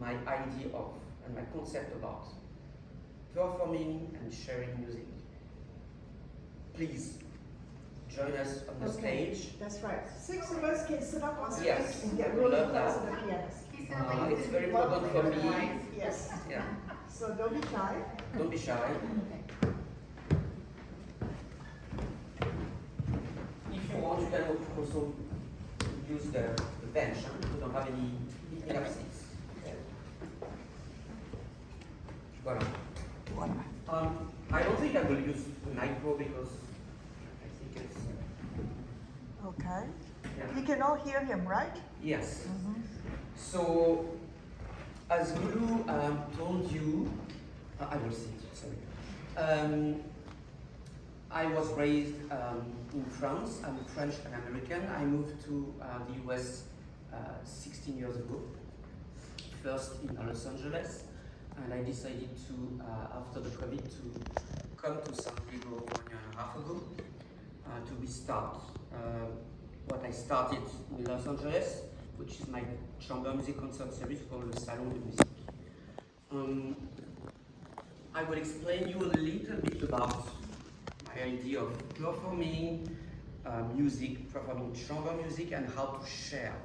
my idea of and my concept about performing and sharing music. Please join us on the stage. That's right. 6 of us can sit up on stage Yes, and get we really love close that. to the pianist. It's very important for me. Yes. Yeah, So don't be shy. don't be shy. If you want, you can also use the bench. We don't have any enough seats. Voilà. I don't think I will use the micro because I think it's Okay. yeah. You can all hear him, right? Yes. So, as Gulu told you, I will sit, sorry. I was raised in France. I'm French and American. I moved to the US 16 years ago, first in Los Angeles, and I decided to, after the COVID, to come to San Diego 1 year and a half ago to restart what I started in Los Angeles, which is my chamber music concert series called Le Salon de Musique. I will explain you a little bit about my idea of performing music, performing chamber music, and how to share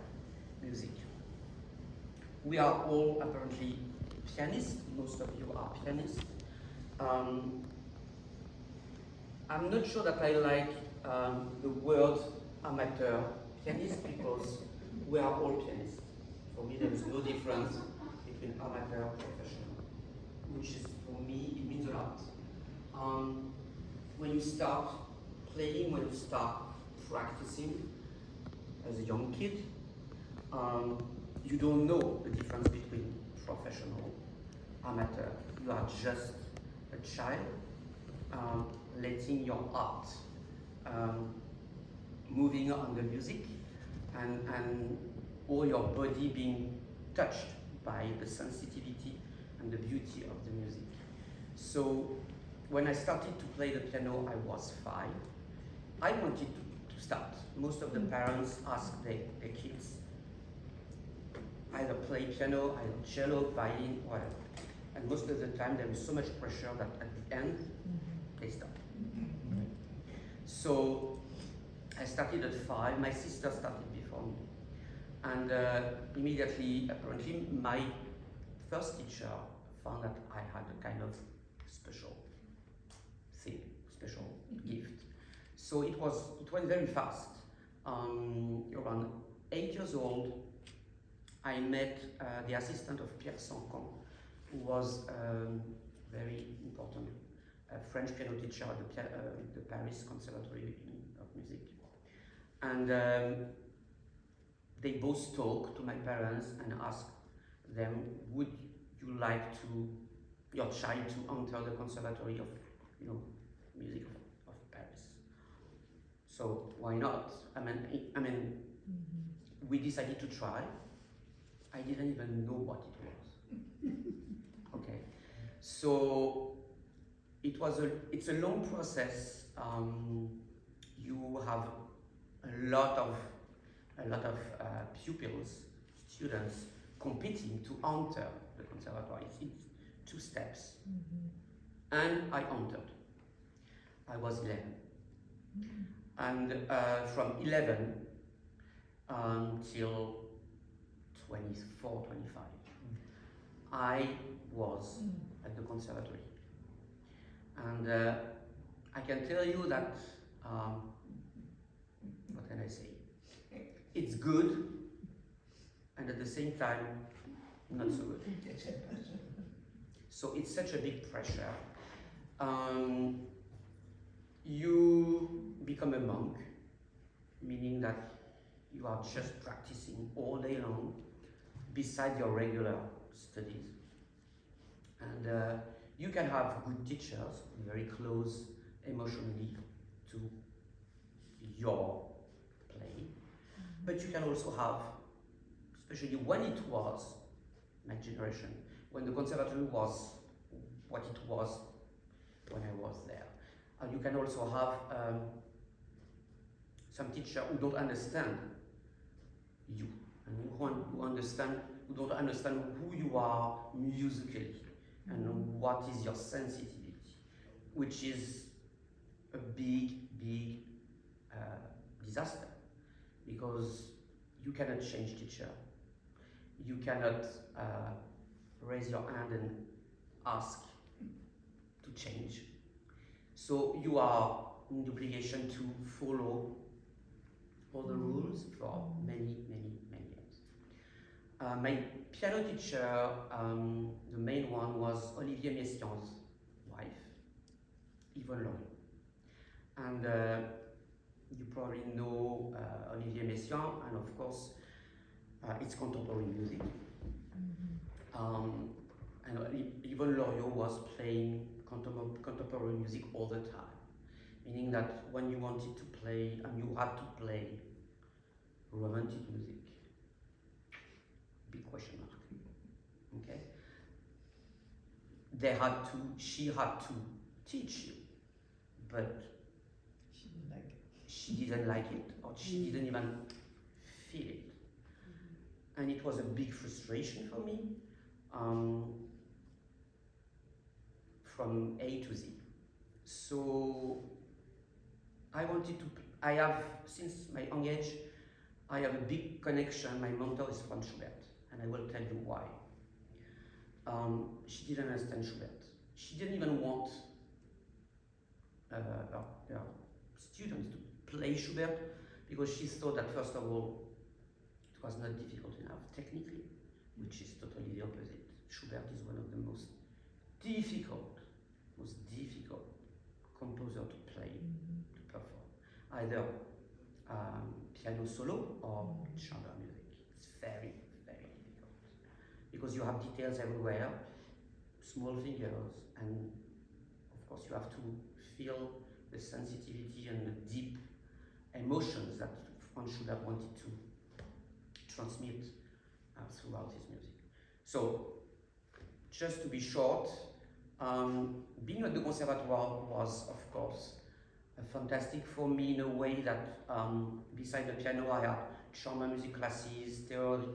music. We are all apparently pianists, most of you are pianists. I'm not sure that I like the word amateur pianist because we are all pianists. For me, there is no difference between amateur and professional, which is, for me, it means a lot. When you start playing, when you start practicing as a young kid, you don't know the difference between professional, amateur. You are just a child letting your art moving on the music and all your body being touched by the sensitivity and the beauty of the music. So when I started to play the piano, I was 5. I wanted to start. Most of the parents ask their kids either play piano, either cello, violin, whatever. And most of the time there is so much pressure that at the end they stop. So I started at 5, my sister started before me. And immediately, apparently, my first teacher found that I had a kind of special thing, special gift. So it went very fast. Around 8 years old, I met the assistant of Pierre Sancan, who was very important French piano teacher at the Paris Conservatory of Music. And they both talked to my parents and asked them, would you like your child to enter the Conservatory of Music of Paris? So why not? I mean, we decided to try. I didn't even know what it was. Okay, so it's a long process. You have a lot of pupils, students competing to enter the conservatory. It's 2 steps, and I entered. I was 11, and from 11 until 24, 25, I was at the conservatory. And I can tell you that, what can I say? It's good, and at the same time, not so good. So it's such a big pressure. You become a monk, meaning that you are just practicing all day long beside your regular studies. And you can have good teachers, very close emotionally to your playing, but you can also have, especially when it was my generation, when the conservatory was what it was when I was there. You can also have some teachers who don't understand you, and who who don't understand who you are musically and what is your sensitivity, which is a big disaster, because you cannot change teacher. You cannot raise your hand and ask to change. So you are in the obligation to follow all the rules for many years. My piano teacher, the main one, was Olivier Messiaen's wife, Yvonne Loriot. And you probably know Olivier Messiaen, and of course, it's contemporary music. And Yvonne Loriot was playing contemporary music all the time, meaning that when you wanted to play, and you had to play romantic music, big question mark, okay? She had to teach you, but she didn't like it, or she didn't even feel it. And it was a big frustration for me, from A to Z. So I wanted to, I have, since my young age, I have a big connection. My mentor is Franz Schubert, and I will tell you why. She didn't understand Schubert. She didn't even want her students to play Schubert, because she thought that, first of all, it was not difficult enough technically, which is totally the opposite. Schubert is one of the most difficult composer to play, to perform, either piano solo or chamber music. It's very difficult, because you have details everywhere, small fingers, and of course you have to feel the sensitivity and the deep emotions that Franz Schubert wanted to transmit throughout his music. So, just to be short, being at the Conservatoire was, of course, fantastic for me in a way that, beside the piano, I had chamber music classes, theory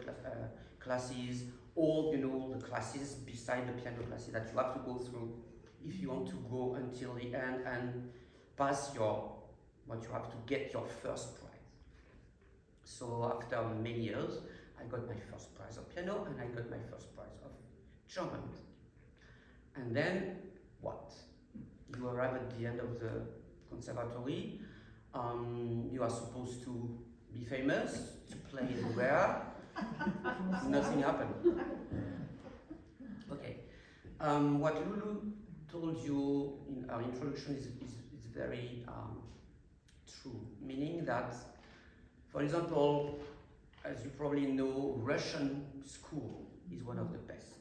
classes, all the classes beside the piano classes that you have to go through if you want to go until the end and pass what you have to get your first prize. So after many years, I got my first prize of piano, and I got my first prize of chamber music. And then what? You arrive at the end of the conservatory. You are supposed to be famous, to play everywhere. Nothing happened. Okay. What Lulu told you in our introduction is very true, meaning that, for example, as you probably know, Russian school is one of the best.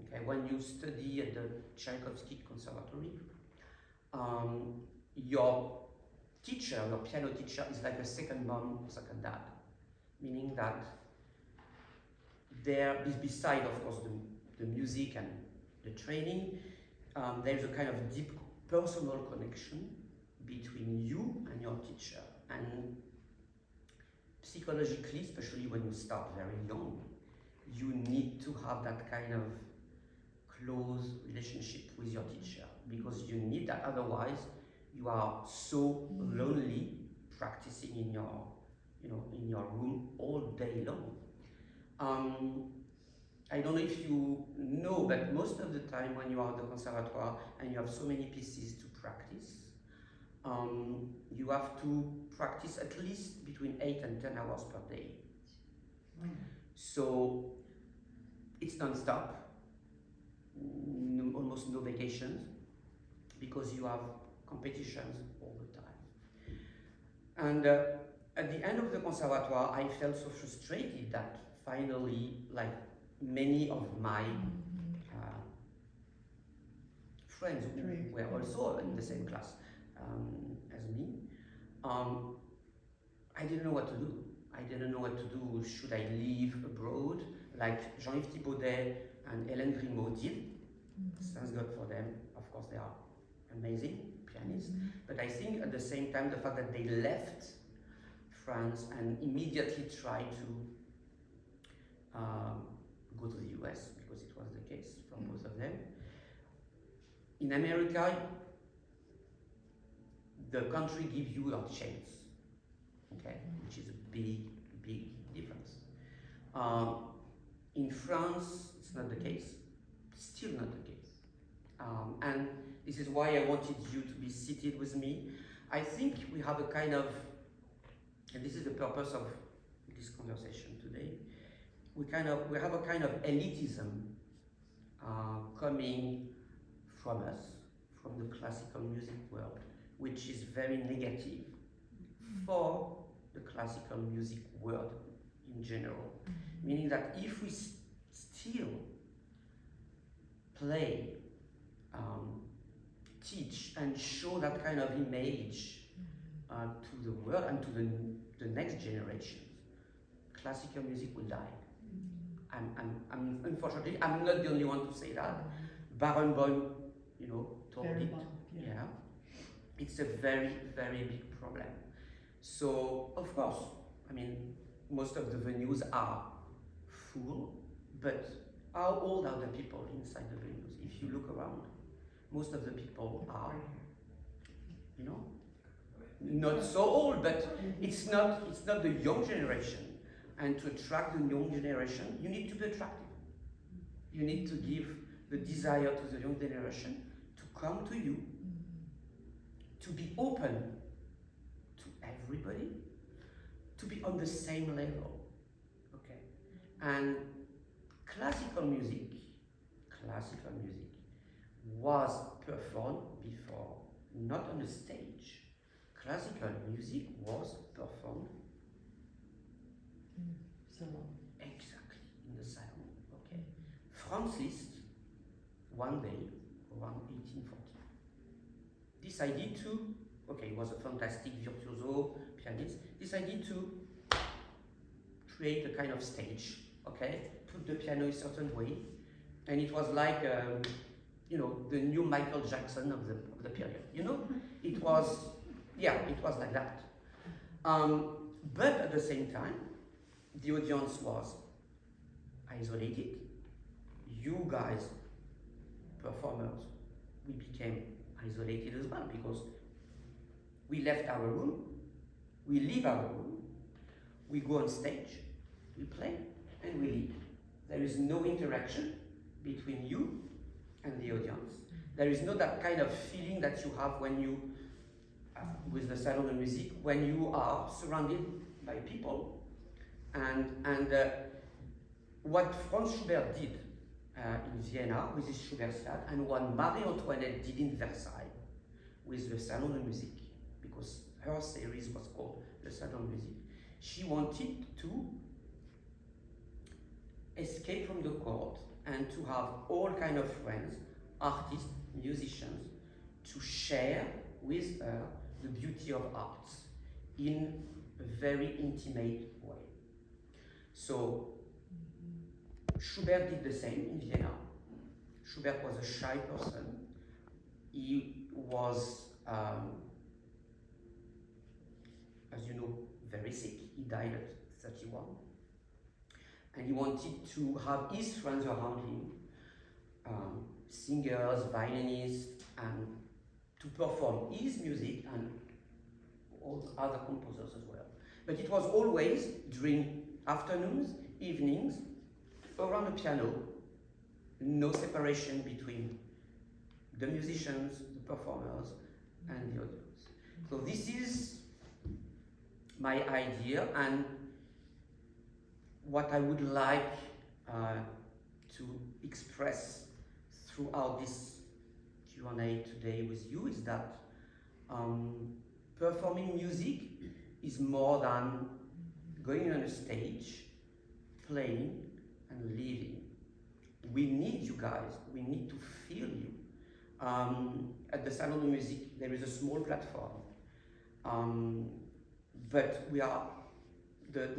Okay, when you study at the Tchaikovsky Conservatory, your teacher, your piano teacher, is like a second mom, second dad, meaning that there, beside, of course, the music and the training, there's a kind of deep personal connection between you and your teacher. And psychologically, especially when you start very young, you need to have that kind of close relationship with your teacher, because you need that, otherwise you are so lonely practicing in your room all day long. I don't know if you know, but most of the time when you are at the conservatoire and you have so many pieces to practice, you have to practice at least between 8 and 10 hours per day. So it's non-stop, almost no vacations, because you have competitions all the time. And at the end of the conservatoire, I felt so frustrated that finally, like many of my friends who were also in the same class as me, I didn't know what to do. I didn't know what to do. Should I leave abroad, like Jean-Yves Thibaudet and Hélène Grimaud did? Thanks God for them. Of course, they are amazing pianists. But I think at the same time, the fact that they left France and immediately tried to case for both of them. In America, the country gives you a chance, okay, which is a big, big difference. In France, it's not the case, still not the case. And this is why I wanted you to be seated with me. I think we have a kind of, and this is the purpose of this conversation today, we have a kind of elitism coming from us, from the classical music world, which is very negative for the classical music world in general. Meaning that if we still play, teach and show that kind of image to the world and to the next generations, classical music will die. Unfortunately, I'm not the only one to say that. Barenboim, told it. Yeah. It's a very, very big problem. So, of course, most of the venues are full, but how old are the people inside the venues? If you look around, most of the people are, not so old, but it's not the young generation. And to attract the young generation, you need to be attractive. You need to give the desire to the young generation to come to you, to be open to everybody, to be on the same level, okay? And classical music was performed before, not on a stage. Classical music was performed exactly in the salon, okay? Franz Liszt, one day, around 1840, decided to, he was a fantastic virtuoso pianist, decided to create a kind of stage, okay? Put the piano a certain way, and it was like, the new Michael Jackson of the period, It was like that. But at the same time, the audience was isolated. You guys, performers, we became isolated as well because we left our room, we leave our room, we go on stage, we play, and we leave. There is no interaction between you and the audience. There is not that kind of feeling that you have when you, with the Salon de Musique, when you are surrounded by people. And what Franz Schubert did in Vienna with his Schubertiade, and what Marie Antoinette did in Versailles with the Salon de Musique, because her series was called the Salon de Musique, she wanted to escape from the court and to have all kind of friends, artists, musicians, to share with her the beauty of arts in a very intimate way. So Schubert did the same in Vienna. Schubert was a shy person. He was, as you know, very sick. He died at 31. And he wanted to have his friends around him, singers, violinists, and to perform his music and all the other composers as well. But it was always during afternoons, evenings, around the piano, no separation between the musicians, the performers, and the audience. So this is my idea, and what I would like to express throughout this Q&A today with you is that performing music is more than going on a stage, playing and leaving. We need you guys, we need to feel you. At the Salon de Musique there is a small platform, but we are, the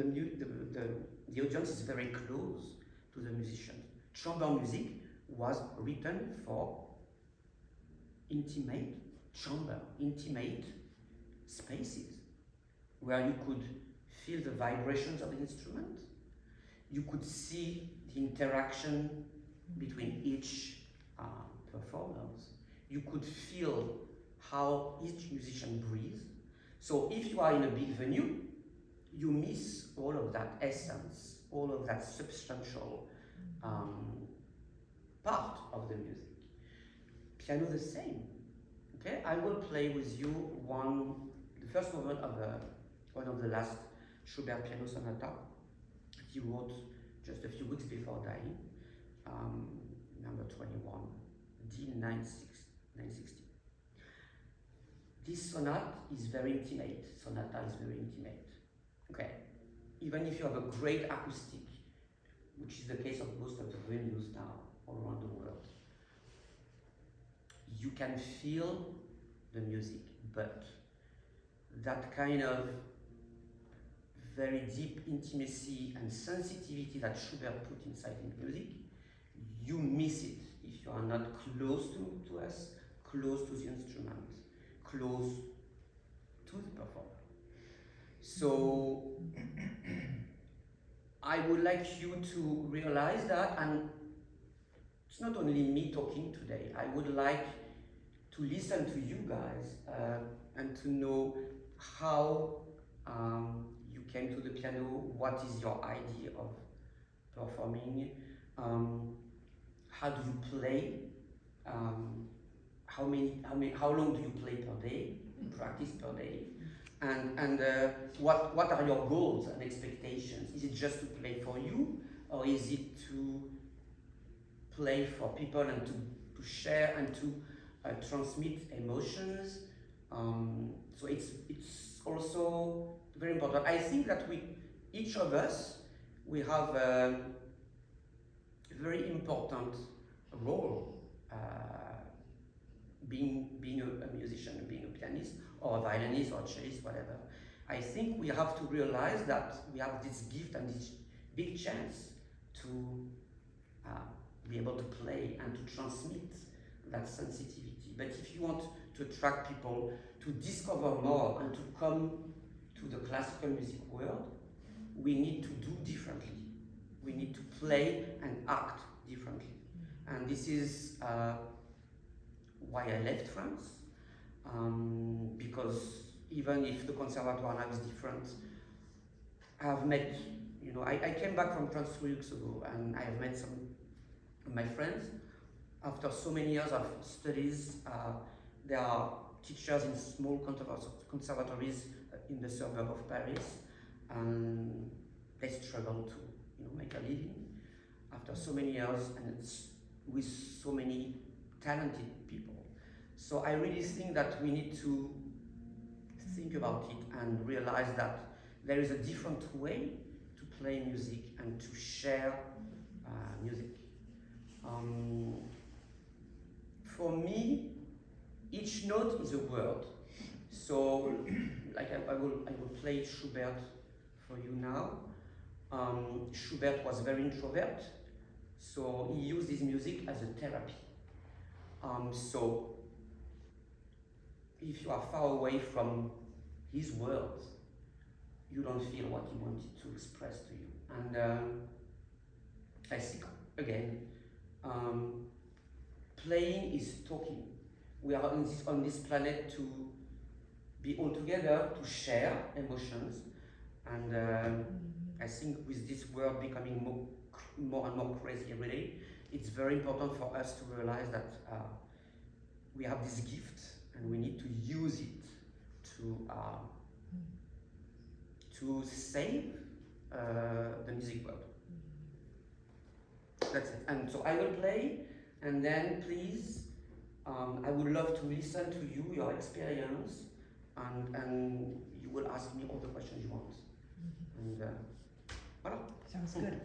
audience is very close to the musicians. Chamber music was written for intimate chamber, intimate spaces, where you could feel the vibrations of the instrument, you could see the interaction between each performers. You could feel how each musician breathes. So if you are in a big venue, you miss all of that essence, all of that substantial part of the music. Piano the same. Okay, I will play with you the first movement of one of the last Schubert piano sonata he wrote just a few weeks before dying, number 21, D960. This sonata is very intimate. Okay, even if you have a great acoustic, which is the case of most of the venues now all around the world, you can feel the music, but that kind of very deep intimacy and sensitivity that Schubert put inside the music, you miss it if you are not close to us, close to the instrument, close to the performer. So I would like you to realize that, and it's not only me talking today. I would like to listen to you guys and to know how you came to the piano, what is your idea of performing, how do you play, how long do you play per day, practice per day, and what are your goals and expectations? Is it just to play for you, or is it to play for people and to share and to transmit emotions? So it's also very important. I think that each of us, we have a very important role being a musician, being a pianist, or a violinist, or a cellist, whatever. I think we have to realize that we have this gift and this big chance to be able to play and to transmit that sensitivity. But if you want to attract people to discover more and to come to the classical music world, we need to do differently. We need to play and act differently. And this is why I left France, because even if the conservatoire now is different, I have met, I came back from France 3 weeks ago, and I have met some of my friends. After so many years of studies, there are teachers in small conservatories in the suburb of Paris, and they struggle to make a living after so many years and with so many talented people. So I really think that we need to think about it and realize that there is a different way to play music and to share music. For me, each note is a word. So, like I will play Schubert for you now. Schubert was very introvert, so he used his music as a therapy. So, if you are far away from his words, you don't feel what he wanted to express to you. And I think, again, playing is talking. We are on this planet to be all together, to share emotions. And I think with this world becoming more and more crazy every day, it's very important for us to realize that we have this gift and we need to use it to save the music world. That's it. And so I will play, and then please, I would love to listen to you, your experience, and you will ask me all the questions you want. And voilà. Sounds good.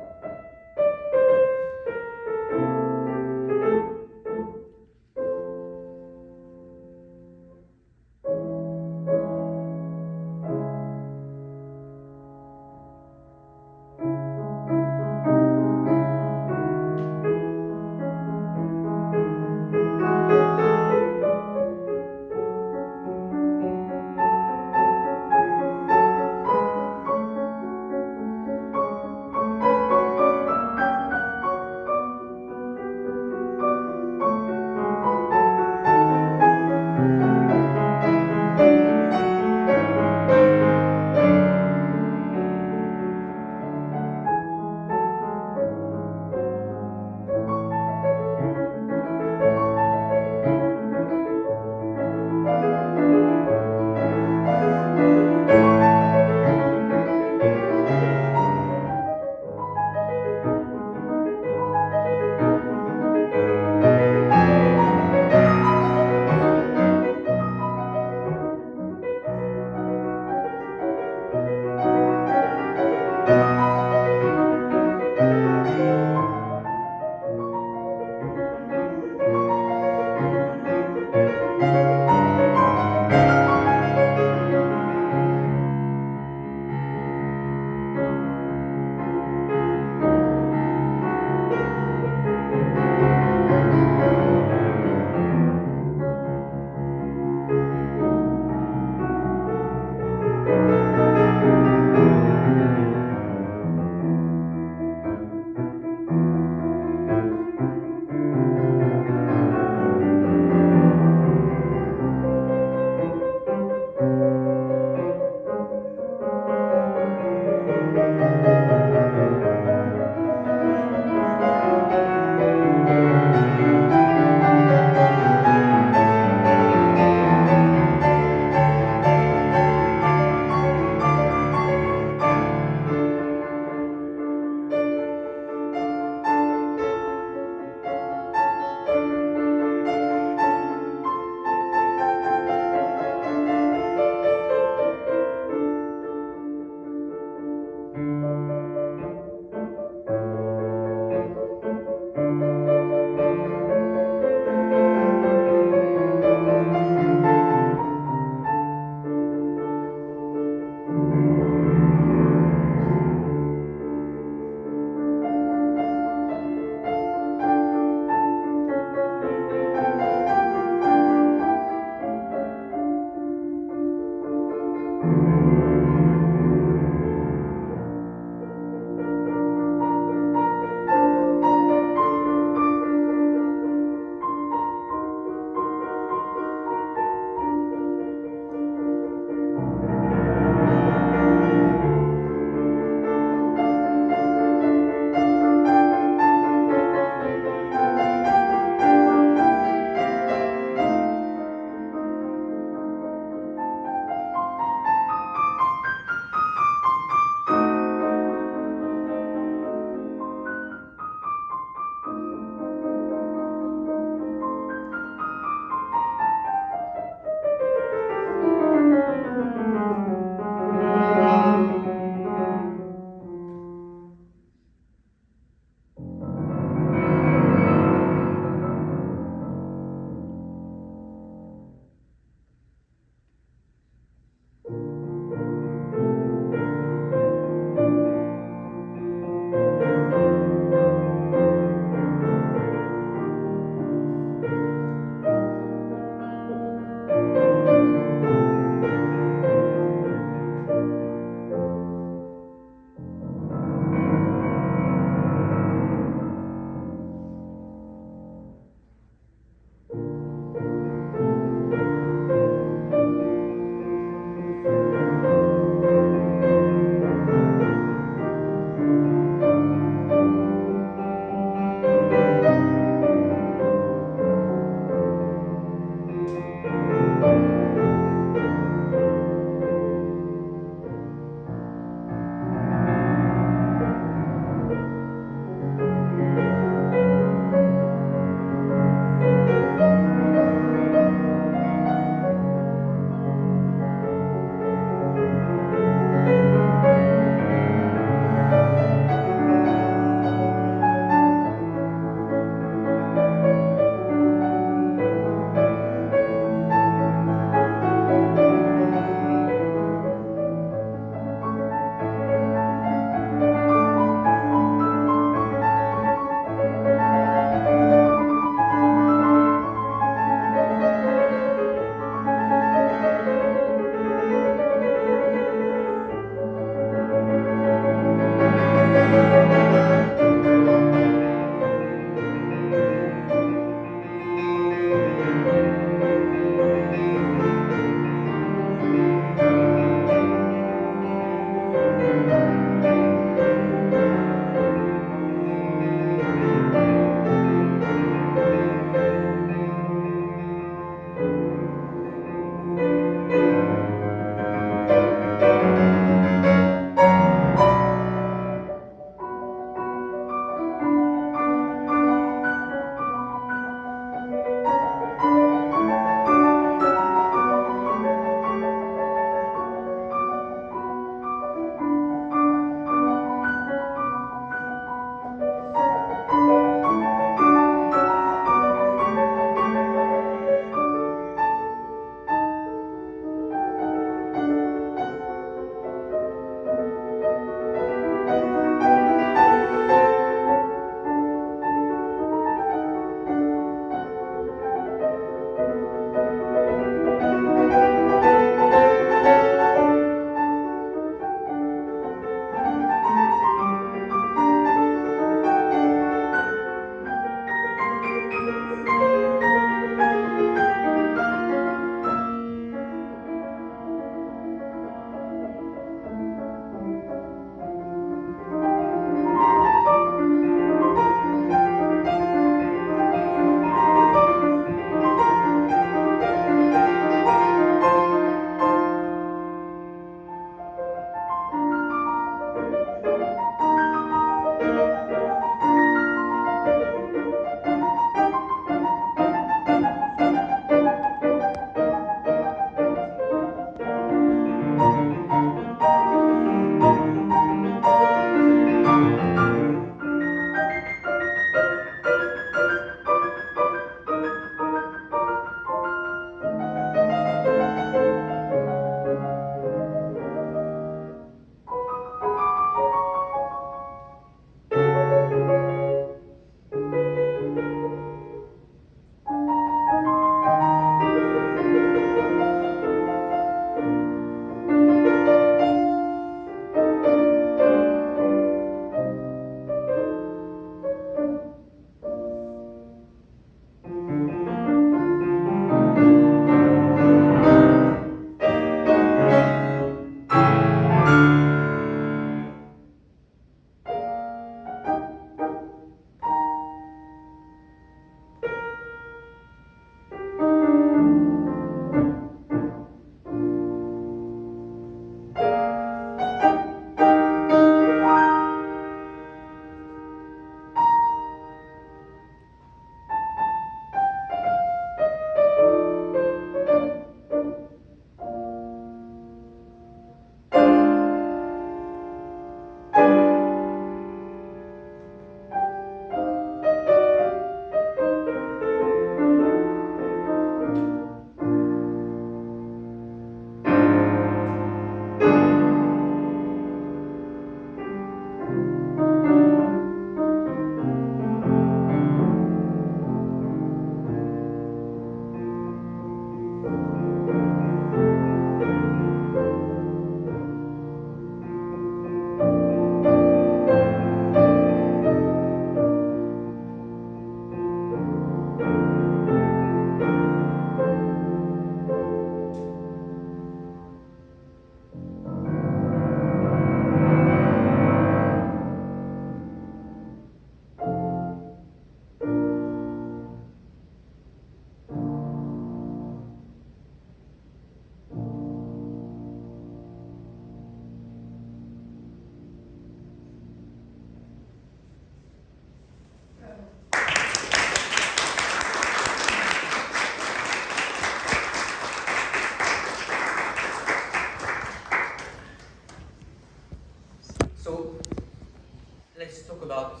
about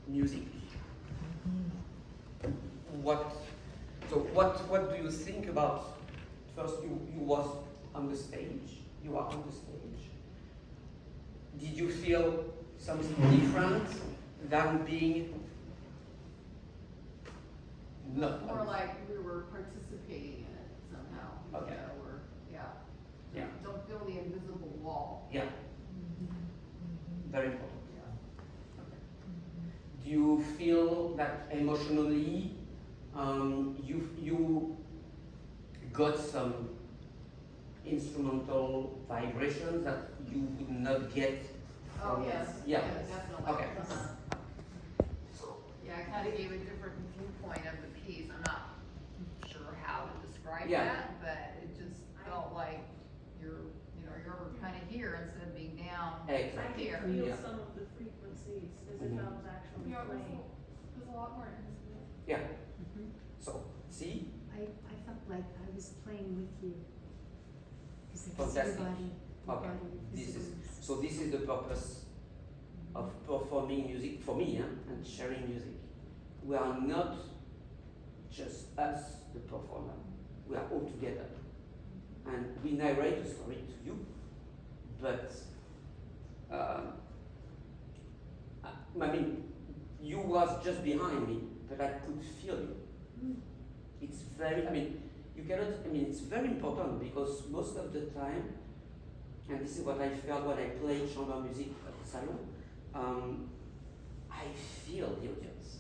music? What do you think about? First, you was on the stage. You are on the stage. Did you feel something different than being not? More like we were participating in it somehow. Okay. You know, yeah. Yeah. Don't feel the invisible wall. Yeah. Very important. Yeah. Do you feel that emotionally you got some instrumental vibrations that you would not get? Oh, from- yes. Yeah. Yes, definitely. Okay. Uh-huh. Yeah, I kind of gave a different viewpoint of the piece. I'm not sure how to describe Yeah. that, but it just felt like you're kind of here instead of being down Exactly. I here. could feel Yeah. some of the frequencies as if Mhm. I was actually playing. It was a lot more intimate. Yeah. Mhm. So see, I felt like I was playing with you. Because I could see Fantastic. your body, your Okay. body This is visibly. so. This is the purpose of performing music for me, and sharing music. We are not just us, the performer. We are all together, and we narrate a story to you. But I mean, you was just behind me, but I could feel you. It's very. I mean, you cannot. I mean, it's very important because most of the time, and this is what I felt when I played chamber music at the salon. I feel the audience,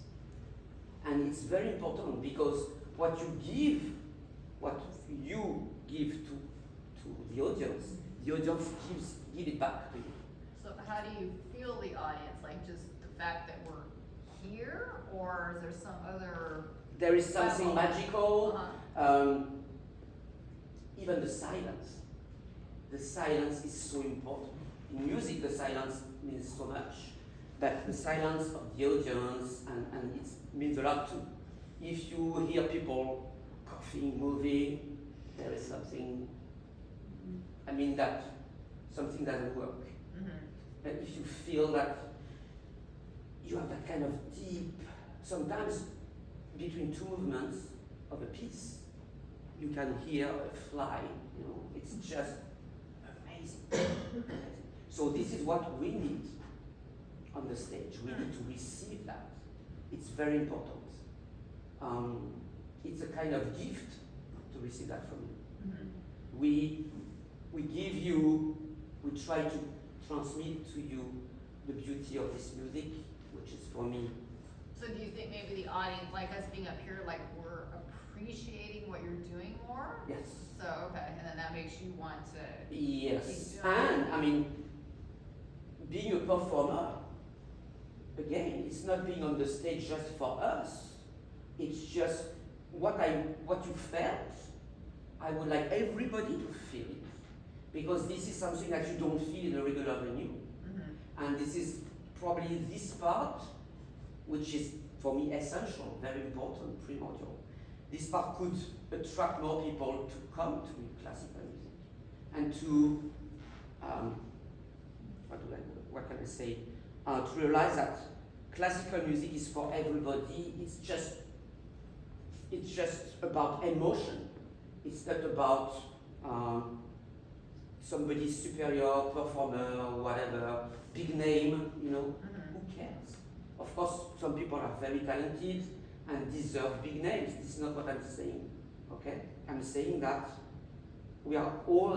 and it's very important because what you give to the audience give it back to you. So how do you feel the audience? Like just the fact that we're here, or is there some other? There is something Level. magical. Uh-huh. Even the silence. The silence is so important. In music, the silence means so much. That the silence of the audience and it means a lot too. If you hear people coughing, moving, there is something. I mean that something doesn't work. Mhm. But if you feel that you have that kind of deep, sometimes between two movements of a piece, you can hear a fly, you know, it's just amazing. So this is what we need on the stage. We need to receive that. It's very important. It's a kind of gift to receive that from you. Mhm. We give you, we try to transmit to you the beauty of this music, which is for me. So do you think maybe the audience, like us being up here, like we're appreciating what you're doing more? Yes. So, okay, and then that makes you want to, Yes. Keep doing And it. I mean, being a performer, again, it's not being on the stage just for us. It's just what you felt. I would like everybody to feel it. Because this is something that you don't feel in a regular venue. Mhm. And this is probably this part, which is for me essential, very important, primordial. This part could attract more people to come to classical music and to, what can I say, to realize that classical music is for everybody. It's just about emotion. It's not about somebody superior, performer, whatever, big name, you know, Mhm. who cares? Of course, some people are very talented and deserve big names. This is not what I'm saying, okay? I'm saying that we are all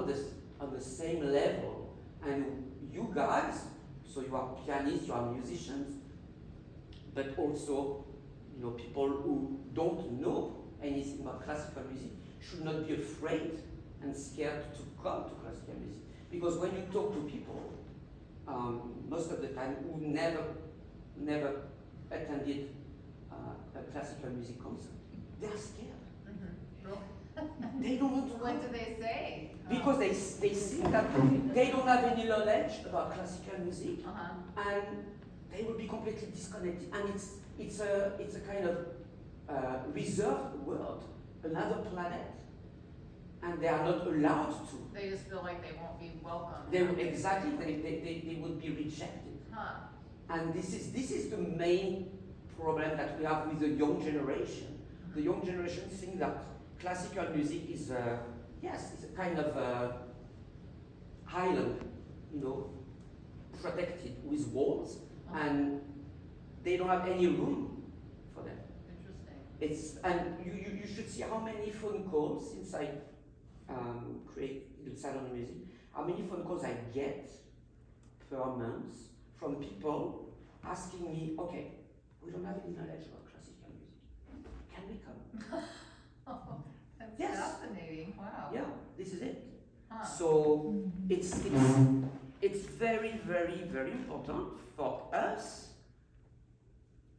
on the same level, and you guys, so you are pianists, you are musicians, but also, you know, people who don't know anything about classical music should not be afraid and scared to come to classical music. Because when you talk to people, most of the time who never attended a classical music concert, they are scared. Mhm. Really? They don't want to What come. do they say? Because they think that they don't have any knowledge about classical music, Uh-huh. and they will be completely disconnected. And it's a kind of reserved world, another planet, and they are not allowed to. They just feel like they won't be welcome. They would be rejected. Huh. And this is the main problem that we have with the young generation. The young generation think that classical music is yes, it's a kind of island, you know, protected with walls, and they don't have any room for them. Interesting. And you should see how many phone calls since I create the salon music, how many phone calls I get per month from people asking me, okay, we don't have any knowledge about classical music. Can we come? Oh, that's Yes. fascinating. Wow. Yeah, this is it. Huh. So it's very, very, very important for us,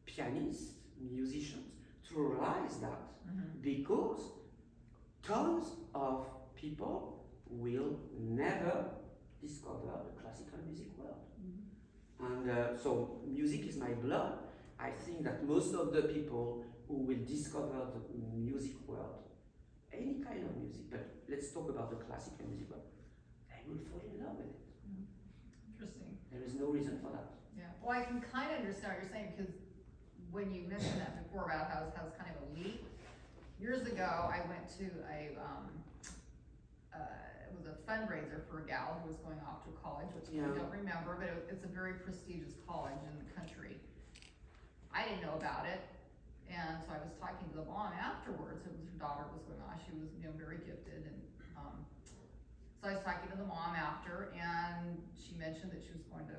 pianists, musicians, to realize that, Mhm. because tons of people will never discover the classical music world. And so music is my blood. I think that most of the people who will discover the music world, any kind of music, but let's talk about the classical music world, they will fall in love with it. Interesting. There is no reason for that. Yeah. Well, I can kind of understand what you're saying, because when you mentioned that before about how it's kind of elite, years ago I went to it was a fundraiser for a gal who was going off to college, which Yeah. I don't remember, but it's a very prestigious college in the country. I didn't know about it, and so I was talking to the mom afterwards. It was her daughter was going on. She was, very gifted, and so I was talking to the mom after, and she mentioned that she was going to,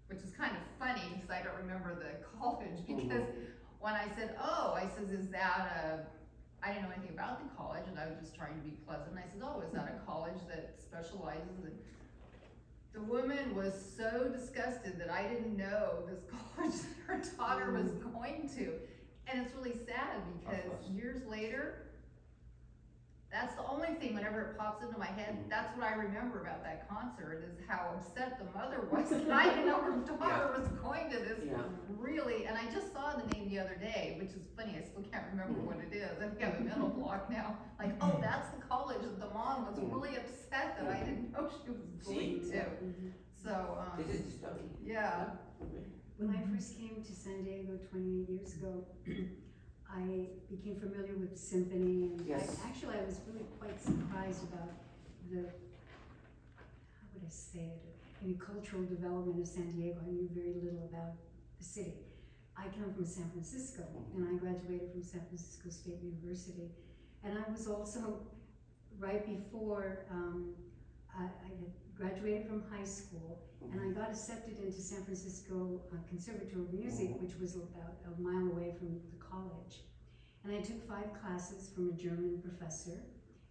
which is kind of funny because I don't remember the college, because when I said, oh, I says, is that I didn't know anything about the college, and I was just trying to be pleasant. I said, oh, is that a college that specializes in, the woman was so disgusted that I didn't know this college that her daughter was going to. And it's really sad because course. years later, that's the only thing, whenever it pops into my head, that's what I remember about that concert, is how upset the mother was that I didn't know her daughter was going to this. Yeah. Really, and I just saw the name the other day, which is funny, I still can't remember what it is. I think I have a mental block now. Like, oh, that's the college that the mom was really upset that I didn't know she was going to. So, This is disturbing. yeah. When I first came to San Diego 28 years ago, I became familiar with the symphony, and Yes. I was really quite surprised about the, how would I say it, maybe cultural development of San Diego. I knew very little about the city. I come from San Francisco, and I graduated from San Francisco State University. And I was also, right before I had graduated from high school, and I got accepted into San Francisco Conservatory of Music, which was about a mile away from the college. And I took 5 classes from a German professor,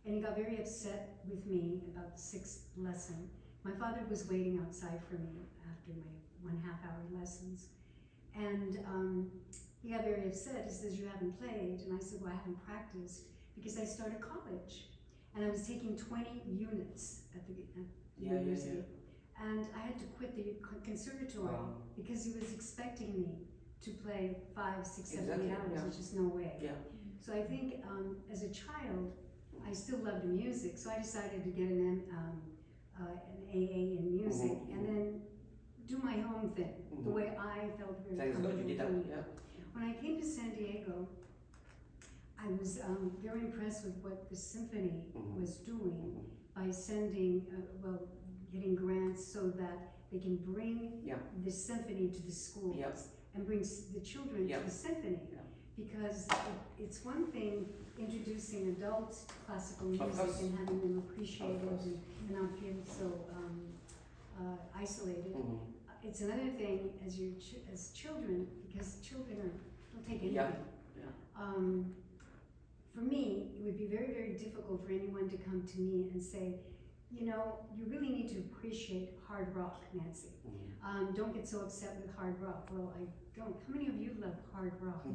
and he got very upset with me about the 6th lesson. My father was waiting outside for me after my 1.5-hour lessons. And he got very upset. He says, you haven't played. And I said, well, I haven't practiced because I started college. And I was taking 20 units at the university. And I had to quit the conservatory because he was expecting me to play 5, 6, 7, 8 hours. There's just no way. Yeah. So I think as a child, I still loved music. So I decided to get an AA in music and then do my own thing, the way I felt very Thanks God comfortable you did that. doing. Yeah. When I came to San Diego, I was very impressed with what the symphony was doing by sending, getting grants so that they can bring the symphony to the schools and bring the children to the symphony. Because it's one thing introducing adults to classical music and having them appreciate it and not feel so isolated. It's another thing as children, because children don't take anything. For me, it would be very, very difficult for anyone to come to me and say, you really need to appreciate hard rock, Nancy. Don't get so upset with hard rock. Well, I don't. How many of you love hard rock?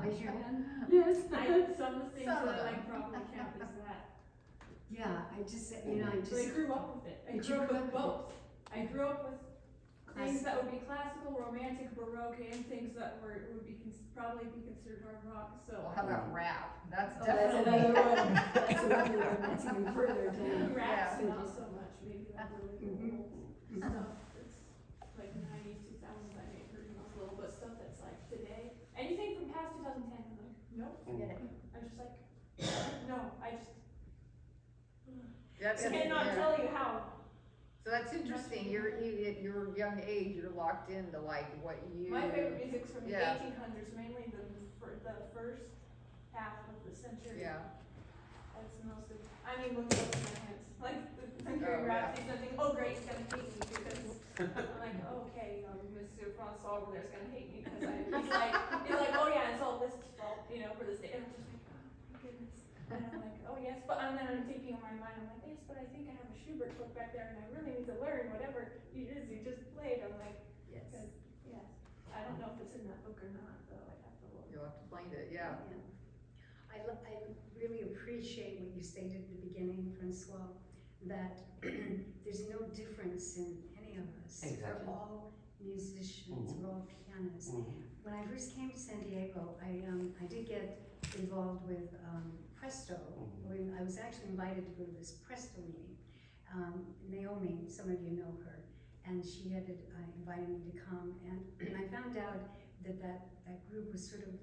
Raise your hand. Yes. Some of the things that I like probably count as that. Yeah, I just, So I grew up with it. I But grew you up grew with up with both. I grew up with things Classic. that would be classical, romantic, baroque, and things that would be probably be considered hard rock. So Well, how about rap? That's That's definitely. another one. That's another one. That's even further down. raps, Yeah. not so much. Maybe that really old stuff. like 90s, 2000s, I may have heard when I was little, but stuff that's like today, anything from past 2010, I'm like, nope, Forget it. I'm just like, no, I just That's, cannot yeah. tell you how. So that's interesting, at your young age, you're locked into like what you. My favorite music's from the Yeah. 1800s, mainly the first half of the century. Yeah, That's the most, I mean, look at my hands, like, the Oh, Gary yeah. Rafferty's nothing, oh great, he's gonna hate me because, I'm like, okay, Mr. Francois over there's gonna hate me because he's like, oh yeah, it's all Liszt's fault, for this day, and I'm just like, oh my goodness. And I'm like, oh yes, but then I'm thinking in my mind, I'm like, yes, but I think I have a Schubert book back there and I really need to learn whatever it is you just played, I'm like, Yes. because, yes, I don't know if it's in that book or not, though, I'd have to look. you'll have to find it, yeah. I really appreciate what you stated at the beginning, Francois, that there's no difference in any of us. Exactly. We're all musicians, Mhm. we're all pianists. Mhm. When I first came to San Diego, I did get involved with Presto. I was actually invited to go to this Presto meeting. Naomi, some of you know her, and she had invited me to come, and I found out that group was sort of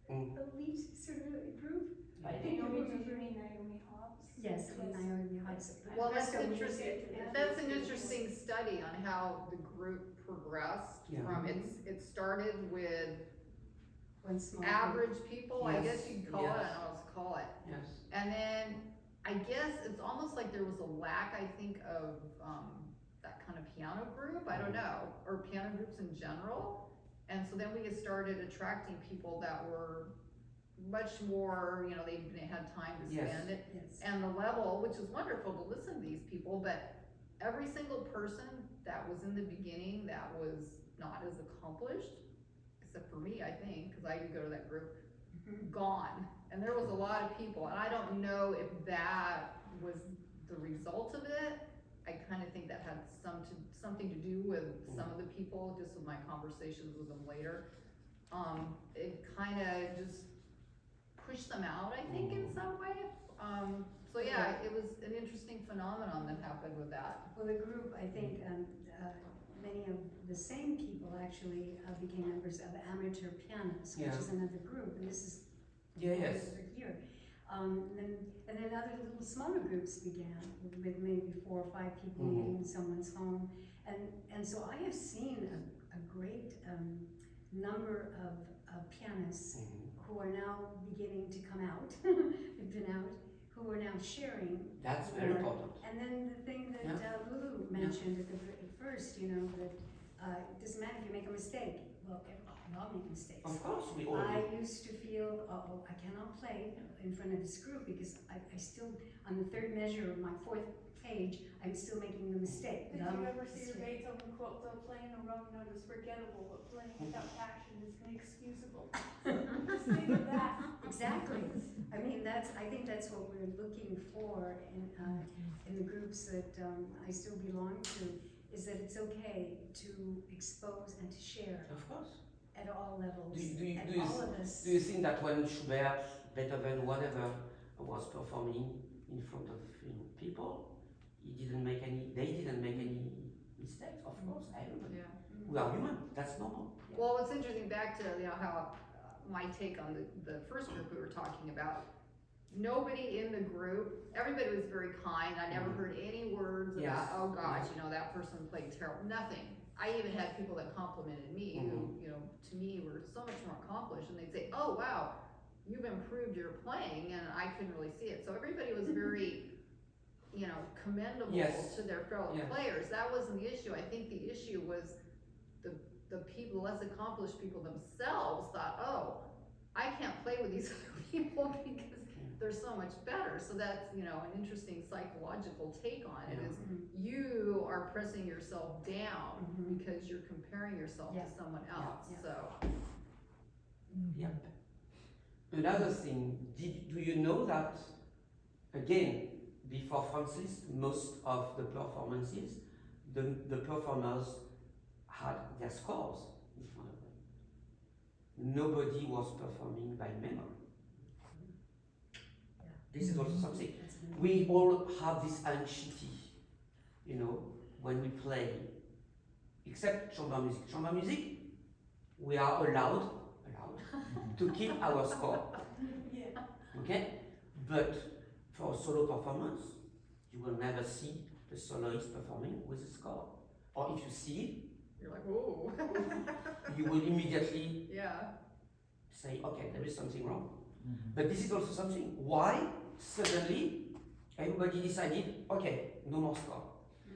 elite sort of group. I think you mean Naomi Hobbs? Yes, Naomi Hobbs. Well, that's Presto interesting, music. that's an interesting study on how the group progressed Yeah. from, it started with One small group. average people, I guess Yes, you'd call it, I yes. don't know what to call it. Yes. And then, I guess it's almost like there was a lack, I think, of, that kind of piano group, I don't know, or piano groups in general. And so then we started attracting people that were much more, they had time to Yes. spend it. Yes. And the level, which is wonderful to listen to these people, but every single person that was in the beginning that was not as accomplished, except for me, I think, cause I did go to that group, Mhm. gone. And there was a lot of people, and I don't know if that was the result of it. I kinda think that had something to do with some of the people, just with my conversations with them later. It kinda just pushed them out, I think, in some way. So yeah, it was an interesting phenomenon that happened with that. Well, the group, I think, many of the same people actually became members of Amateur Pianists, which Yeah. is another group, and this is Yeah, yes. over here. And then other little smaller groups began with maybe 4 or 5 people Mhm. meeting in someone's home. And so I have seen a great number of pianists Mhm. who are now beginning to come out, have been out, who are now sharing. That's very Or- important. And then the thing that Yeah. Lulu mentioned at first, that it doesn't matter if you make a mistake. Well, we all make mistakes. Of course, we all I do. used to feel, I cannot play in front of this group because I still, on the 3rd measure of my 4th page, I'm still making the mistake. Did No, you ever see it's- the Beethoven quote, though playing a wrong note is forgettable, but playing without passion is inexcusable? Just think of that. Exactly. I mean, I think that's what we're looking for in the groups that I still belong to, is that it's okay to expose and to share Of course. at all levels. Do you- and do you all of us. Do you think that when Schubert, Beethoven, whatever, was performing in front of people, they didn't make any mistakes? Of course, everybody. Yeah. We are human. That's normal. Well, what's interesting back to, how my take on the first group we were talking about, nobody in the group, everybody was very kind. I never heard any words Yes. about, oh gosh, that person played terrible, nothing. I even had people that complimented me who, to me were so much more accomplished, and they'd say, oh wow, you've improved your playing, and I couldn't really see it. So everybody was very, commendable Yes. to their fellow Yes. players. That wasn't the issue. I think the issue was the people, less accomplished people themselves thought, oh, I can't play with these other people because they're so much better. So that's, an interesting psychological take on it, is Mhm. you are pressing yourself down Mhm. because you're comparing yourself Yeah. to someone else, Yeah. so. Yep. Another thing, do you know that, again, before Francis, most of the performances, the performers had their scores in front of them. Nobody was performing by memory. This is also something. That's another- We all have this anxiety, when we play. except chamber music. Chamber music, we are allowed to keep our score. Yeah. Okay? But for a solo performance, you will never see the soloist performing with a score. Or if you see You're like, whoa. it, you will immediately Yeah. say, okay, there is something wrong. But this is also something. Why suddenly everybody decided, okay, no more score?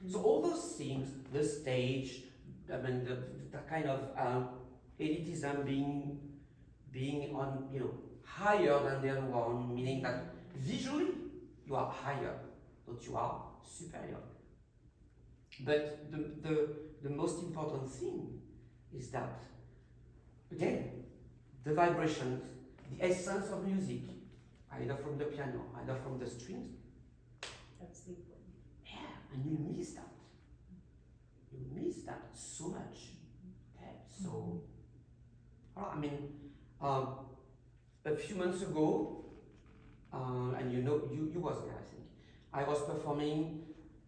So all those things, the stage, I mean, the kind of elitism being on, higher than the other one, meaning that visually you are higher, but you are superior. But the most important thing is that, again, the vibrations, the essence of music, either from the piano, either from the strings, That's the important. yeah, and you miss that. You miss that so much. Okay, so, I mean, a few months ago, and you was there, I think. I was performing.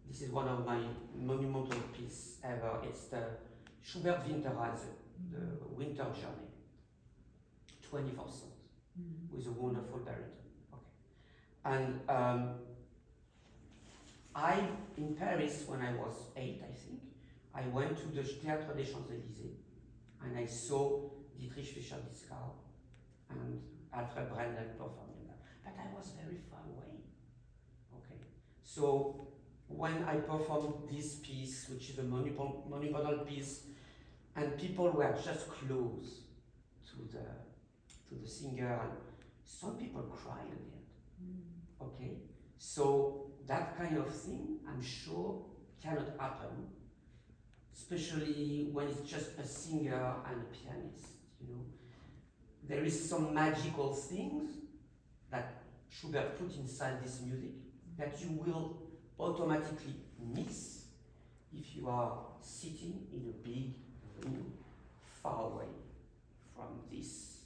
This is one of my monumental pieces ever. It's the Schubert Winterreise, the Winter Journey. 24 songs with a wonderful baritone. Okay, and in Paris when I was 8, I think, I went to the Théâtre des Champs-Élysées and I saw Dietrich Fischer-Dieskau and Alfred Brendel performing that. But I was very far away. Okay, so when I performed this piece, which is a monumental piece, and people were just close to the singer, and some people cried at the end. Okay, so that kind of thing, I'm sure, cannot happen, especially when it's just a singer and a pianist. There is some magical things that Schubert put inside this music that you will automatically miss if you are sitting in a big room far away from this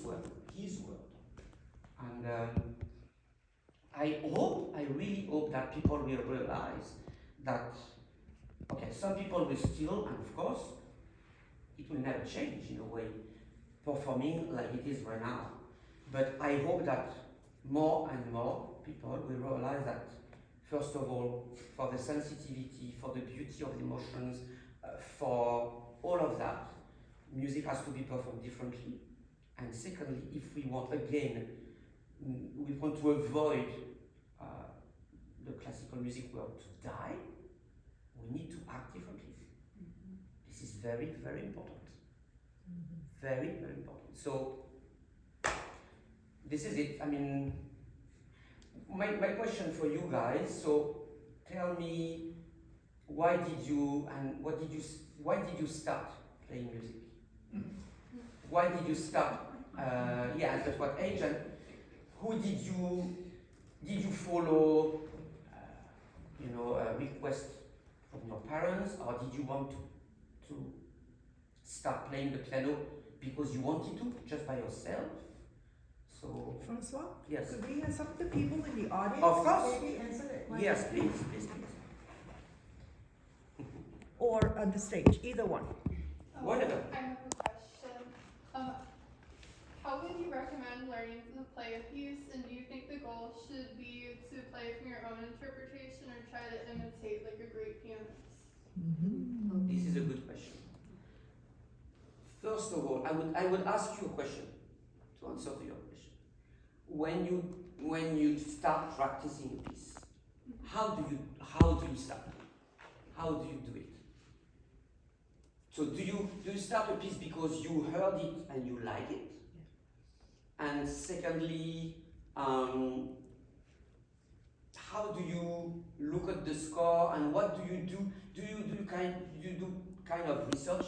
world, his world. And I really hope that people will realize that, okay, some people will still, and of course, it will never change in a way, performing like it is right now. But I hope that more and more people will realize that, first of all, for the sensitivity, for the beauty of the emotions, for all of that, music has to be performed differently. And secondly, if we want, again, we want to avoid the classical music world to die, we need to act differently. This is very, very important. Very, very important. So, this is it. I mean, my question for you guys, so tell me, why did you start playing music? Why did you start? At what age, and who did you follow? A request from your parents, or did you want to start playing the piano because you wanted to, just by yourself? So, Francois, yes. could we have some of the people in the audience Of course. maybe answer that question? Yes, please. Or on the stage, either one. Whatever. I have a question. How would you recommend learning to play a piece, and do you think the goal should be to play from your own interpretation or try to imitate like a great pianist? This is a good question. First of all, I would ask you a question to answer to your question. When you start practicing a piece, how do you start? How do you do it? So do you start a piece because you heard it and you like it? And secondly, how do you look at the score, and what do you do? Do you do kind of research